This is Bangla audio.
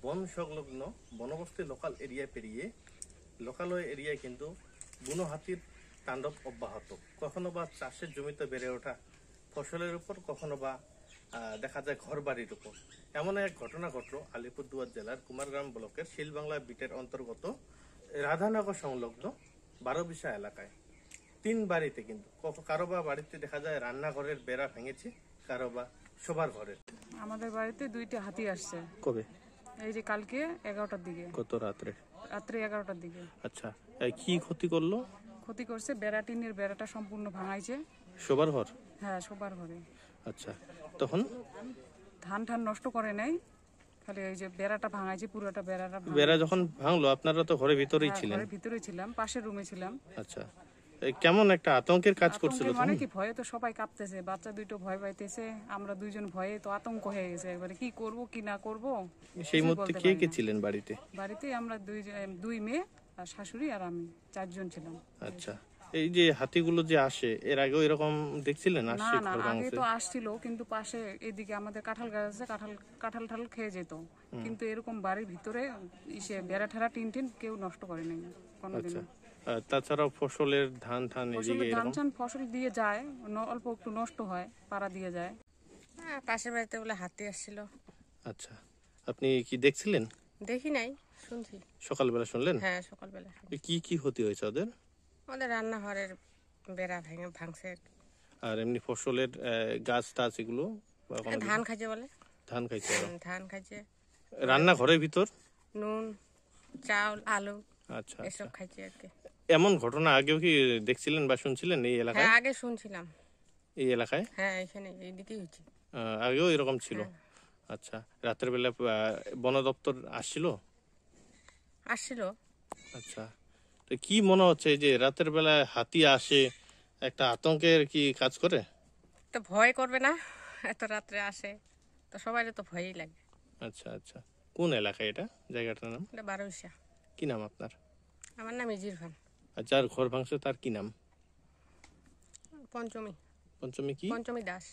বন সংলগ্ন বনবস্তি লোকাল এরিয়া পেরিয়ে লোকালয় এরিয়ায় কিন্তু বুনো হাতির তাণ্ডব অব্যাহত। কখনো বা চাষের জমিতে বেড়ে ওঠা ফসলের উপর, কখনো বা দেখা যায় ঘর বাড়ির উপর। এমন এক ঘটনা ঘটল আলিপুরদুয়ার জেলার কুমারগ্রাম ব্লকের শিলবাংলা বিটের অন্তর্গত রাধানগর সংলগ্ন 12বিশা এলাকায়। 3 বাড়িতে কিন্তু কারো বা বাড়িতে দেখা যায় রান্নাঘরের বেড়া ভেঙেছে, কারো বা শোবার ঘরের। আমাদের বাড়িতে 2টা হাতি আসছে। কবে? এই যে কালকে 11টার দিকে। কত রাত্রে? রাত্রে 11টার দিকে। আচ্ছা, কি ক্ষতি করলো? ক্ষতি করছে, টিনের বেড়াটা সম্পূর্ণ ভাঙাইছে। শোবার ঘর? হ্যাঁ, শোবার ঘরে। আচ্ছা, তখন ধান নষ্ট করে নাই, খালি এই যে বেড়াটা ভাঙাইছে, পুরোটা বেড়া যখন ভাঙলো আপনারা তো ঘরের ভিতরেই ছিলেন? ঘরের ভিতরে ছিলাম, পাশের রুমে ছিলাম। আচ্ছা, কেমন একটা আতঙ্কের কাজ করছিল? মানে কি, ভয়ে তো সবাই কাঁপতেছে, বাচ্চা 2টো ভয় পাইতেছে, আমরা 2জন ভয়ে তো আতঙ্ক হয়ে গেছে একবারে, কি করব কি না করব। সেই মুহূর্তে কে কে ছিলেন বাড়িতে? বাড়িতে আমরা 2 মেয়ে আর শাশুড়ি আর আমি, 4 জন ছিলাম। আচ্ছা, এই যে হাতিগুলো যে আসে, এর আগেও এরকম দেখছিলেন? না, আগে তো আসছিল, কিন্তু পাশে এদিকে আমাদের কাঁঠাল গাছ আছে, কাঁঠাল খেয়ে যেত, কিন্তু এরকম বাড়ির ভিতরে বেড়া ঠেরা টিন কেউ নষ্ট করে নাই কোনোদিন। তাছাড়াও ফসলের ধান ফসল দিয়ে যায়, অল্প একটু নষ্ট হয়, পাড়া দিয়ে যায়। পাশের বাড়িতে বলে হাতি আসছিল। আচ্ছা, আপনি কি দেখছিলেন? দেখি নাই, শুনছি। সকালবেলা শুনলেন? হ্যাঁ, সকালবেলা। কি ক্ষতি হয়েছে ওদের? ওদের রান্নাঘরের বেড়া ভাঙছে। আর এমনি ফসলের গাছ টাছ এগুলো? ধান খাইছে বলে। ধান খাইছে? ধান খাইছে। রান্নাঘরের ভিতর নুন, চাউল, আলু, আচ্ছা এসব খাইছে আর কি। এমন ঘটনা আগেও কি দেখছিলেন বা শুনছিলেন এই এলাকায়? হ্যাঁ, আগে শুনছিলাম। এই এলাকায়? হ্যাঁ, এখানে এইদিকেই হচ্ছে। আগেও এরকম ছিল? আচ্ছা, রাতের বেলা বন দপ্তর আসছিল? আচ্ছা, তো কি মনে হচ্ছে যে রাতের বেলা হাতি আসে, একটা আতঙ্কের কি কাজ করে? তো ভয় করবে না, এত রাত্রে আসে তো সবাই তো ভয়ই লাগে। আচ্ছা আচ্ছা, কোন এলাকায় এটা? জায়গাটার নাম? 12বিশা। কি নাম আপনার? আমার নাম ইজিরভান। আর যার ঘর ভাঙছে তার কি নাম? পঞ্চমী। পঞ্চমী কি? পঞ্চমী দাস।